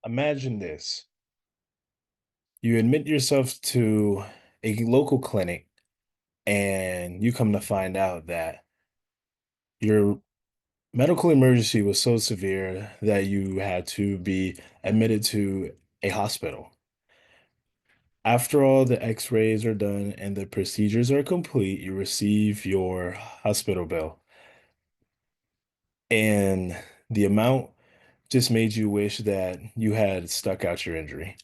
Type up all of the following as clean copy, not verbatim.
Imagine this. You admit yourself to a local clinic and you come to find out that your medical emergency was so severe that you had to be admitted to a hospital. After all the x-rays are done and the procedures are complete, you receive your hospital bill. And the amount just made you wish that you had stuck out your injury.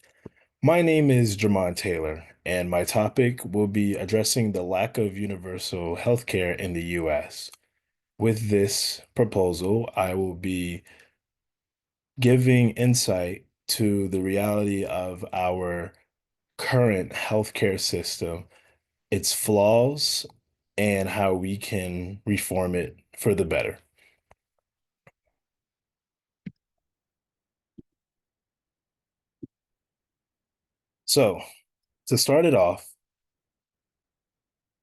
My name is Jermon Taylor, and my topic will be addressing the lack of universal healthcare in the US. With this proposal, I will be giving insight to the reality of our current healthcare system, its flaws, and how we can reform it for the better. So, to start it off,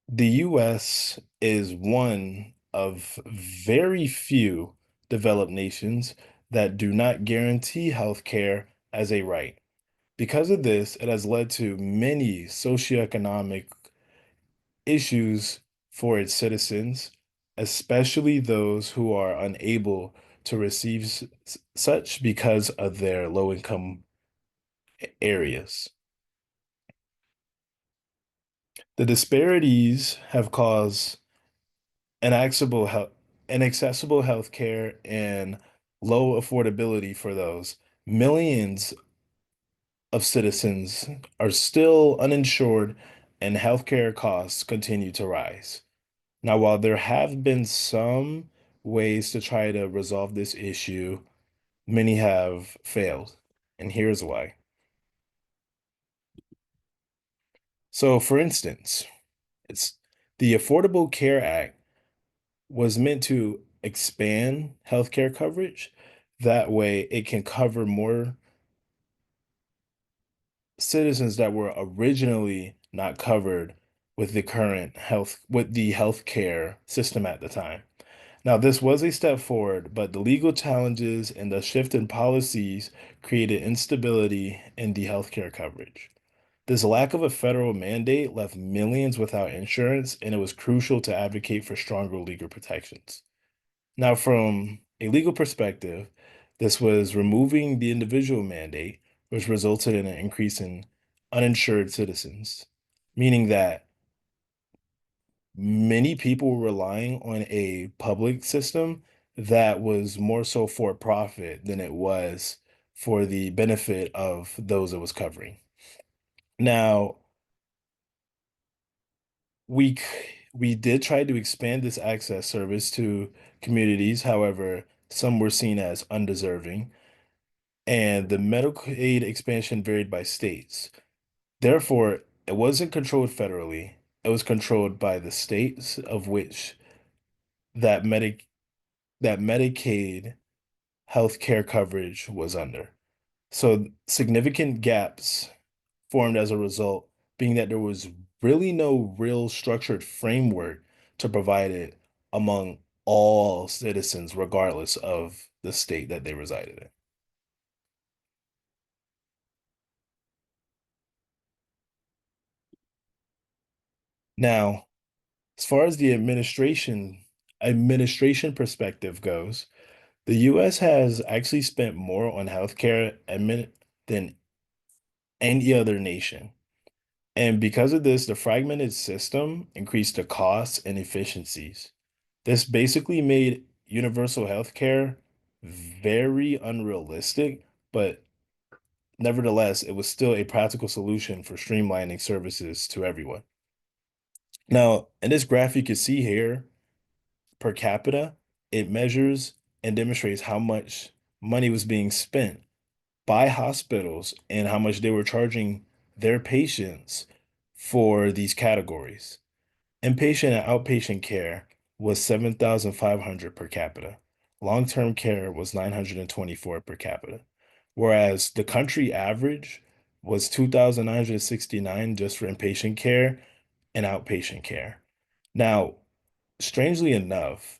the US is one of very few developed nations that do not guarantee healthcare as a right. Because of this, it has led to many socioeconomic issues for its citizens, especially those who are unable to receive such because of their low income areas. The disparities have caused inaccessible health, inaccessible health care and low affordability for those. Millions of citizens are still uninsured and healthcare costs continue to rise. Now, while there have been some ways to try to resolve this issue, many have failed. And here's why. So, for instance, it's the Affordable Care Act was meant to expand healthcare coverage. That way, it can cover more citizens that were originally not covered with the healthcare system at the time. Now, this was a step forward, but the legal challenges and the shift in policies created instability in the healthcare coverage. This lack of a federal mandate left millions without insurance, and it was crucial to advocate for stronger legal protections. Now, from a legal perspective, this was removing the individual mandate, which resulted in an increase in uninsured citizens, meaning that many people were relying on a public system that was more so for profit than it was for the benefit of those it was covering. Now, we we did try to expand this access service to communities. However, some were seen as undeserving, and the Medicaid expansion varied by states. Therefore, it wasn't controlled federally. It was controlled by the states of which that Medic that Medicaid healthcare coverage was under. So significant gaps formed as a result, being that there was really no real structured framework to provide it among all citizens, regardless of the state that they resided in. Now, as far as the administration perspective goes, the US has actually spent more on healthcare admin than any other nation. And because of this, the fragmented system increased the costs and efficiencies. This basically made universal healthcare very unrealistic, but nevertheless, it was still a practical solution for streamlining services to everyone. Now, in this graph, you can see here per capita, it measures and demonstrates how much money was being spent by hospitals and how much they were charging their patients for these categories. Inpatient and outpatient care was 7,500 per capita. Long-term care was 924 per capita, whereas the country average was 2,969 just for inpatient care and outpatient care. Now, strangely enough,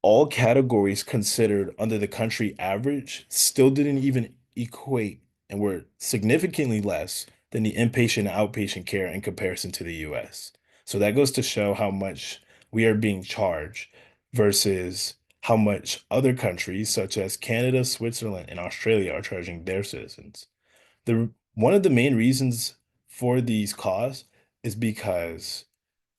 all categories considered under the country average still didn't even equate and were significantly less than the inpatient and outpatient care in comparison to the US. So that goes to show how much we are being charged versus how much other countries such as Canada, Switzerland, and Australia are charging their citizens. The one of the main reasons for these costs is because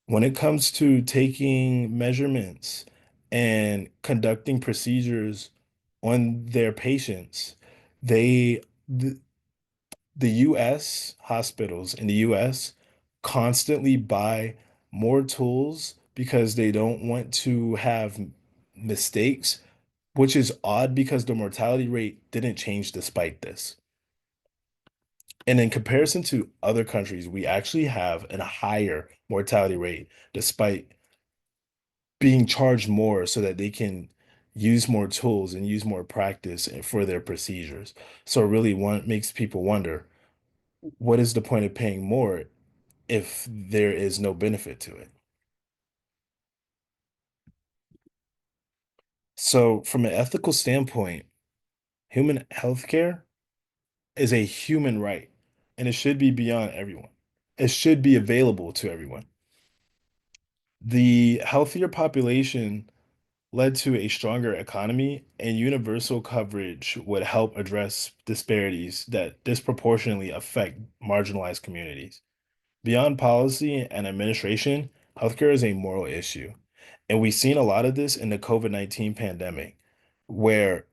when it comes to taking measurements and conducting procedures on their patients, they the, the US hospitals in the US constantly buy more tools because they don't want to have mistakes, which is odd because the mortality rate didn't change despite this. And in comparison to other countries, we actually have a higher mortality rate despite being charged more so that they can use more tools and use more practice for their procedures. So it really one makes people wonder, what is the point of paying more if there is no benefit to it? So from an ethical standpoint, human healthcare is a human right, and it should be beyond everyone. It should be available to everyone. The healthier population led to a stronger economy, and universal coverage would help address disparities that disproportionately affect marginalized communities. Beyond policy and administration, healthcare is a moral issue. And we've seen a lot of this in the COVID-19 pandemic, where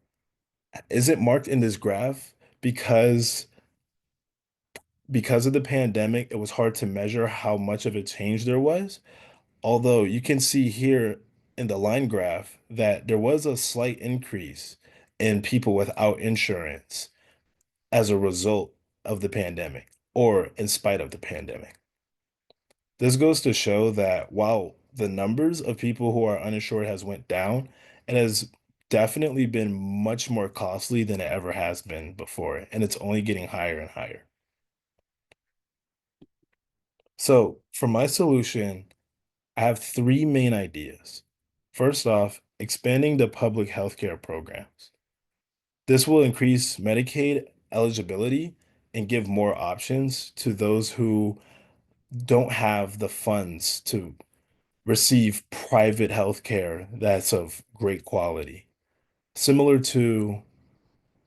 is it marked in this graph because of the pandemic, it was hard to measure how much of a change there was. Although you can see here in the line graph that there was a slight increase in people without insurance as a result of the pandemic or in spite of the pandemic. This goes to show that while the numbers of people who are uninsured has went down, it has definitely been much more costly than it ever has been before, and it's only getting higher and higher. So for my solution, I have three main ideas. First off, expanding the public healthcare programs. This will increase Medicaid eligibility and give more options to those who don't have the funds to receive private healthcare that's of great quality, similar to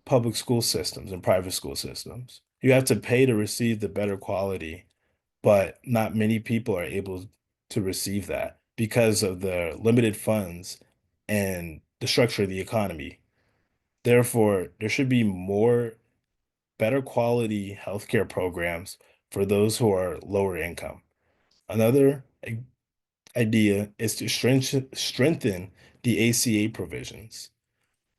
public school systems and private school systems. You have to pay to receive the better quality, but not many people are able to receive that because of the limited funds and the structure of the economy. Therefore, there should be more better quality healthcare programs for those who are lower income. Another idea is to strengthen the ACA provisions.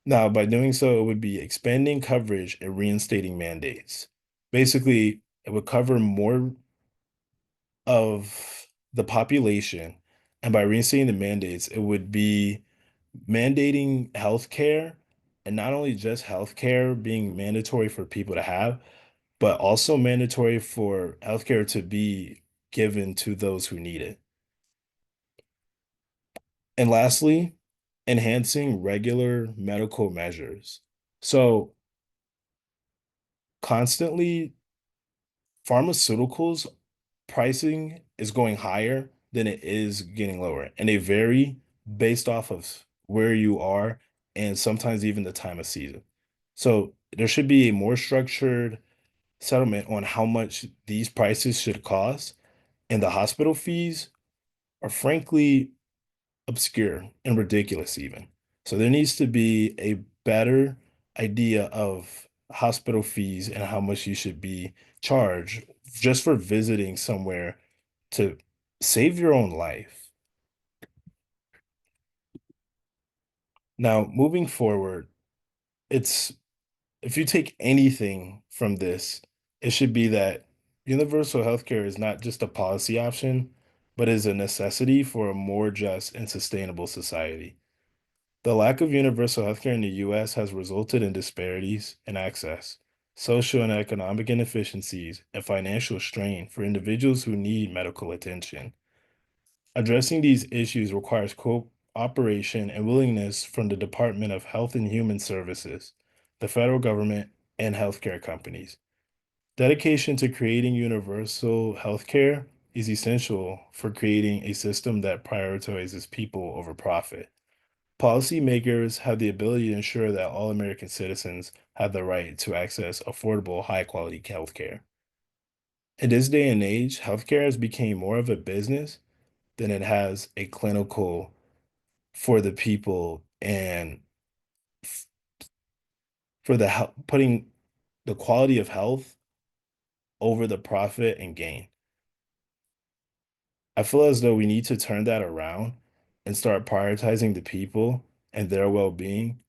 Now, by doing so, it would be expanding coverage and reinstating mandates. Basically, it would cover more of the population. And by reinstating the mandates, it would be mandating healthcare and not only just healthcare being mandatory for people to have, but also mandatory for healthcare to be given to those who need it. And lastly, enhancing regular medical measures. So constantly pharmaceuticals pricing is going higher than it is getting lower. And they vary based off of where you are and sometimes even the time of season. So there should be a more structured settlement on how much these prices should cost. And the hospital fees are frankly obscure and ridiculous even. So there needs to be a better idea of hospital fees and how much you should be charged just for visiting somewhere to save your own life. Now, moving forward, it's if you take anything from this, it should be that universal healthcare is not just a policy option, but is a necessity for a more just and sustainable society. The lack of universal healthcare in the US has resulted in disparities in access, social and economic inefficiencies, and financial strain for individuals who need medical attention. Addressing these issues requires cooperation and willingness from the Department of Health and Human Services, the federal government, and healthcare companies. Dedication to creating universal healthcare is essential for creating a system that prioritizes people over profit. Policymakers have the ability to ensure that all American citizens have the right to access affordable, high quality healthcare. In this day and age, healthcare has become more of a business than it has a clinical for the people and f- for the putting the quality of health over the profit and gain. I feel as though we need to turn that around and start prioritizing the people and their well-being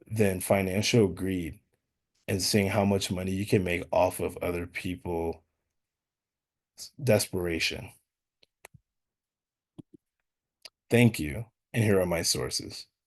than financial greed and seeing how much money you can make off of other people's desperation. Thank you. And here are my sources.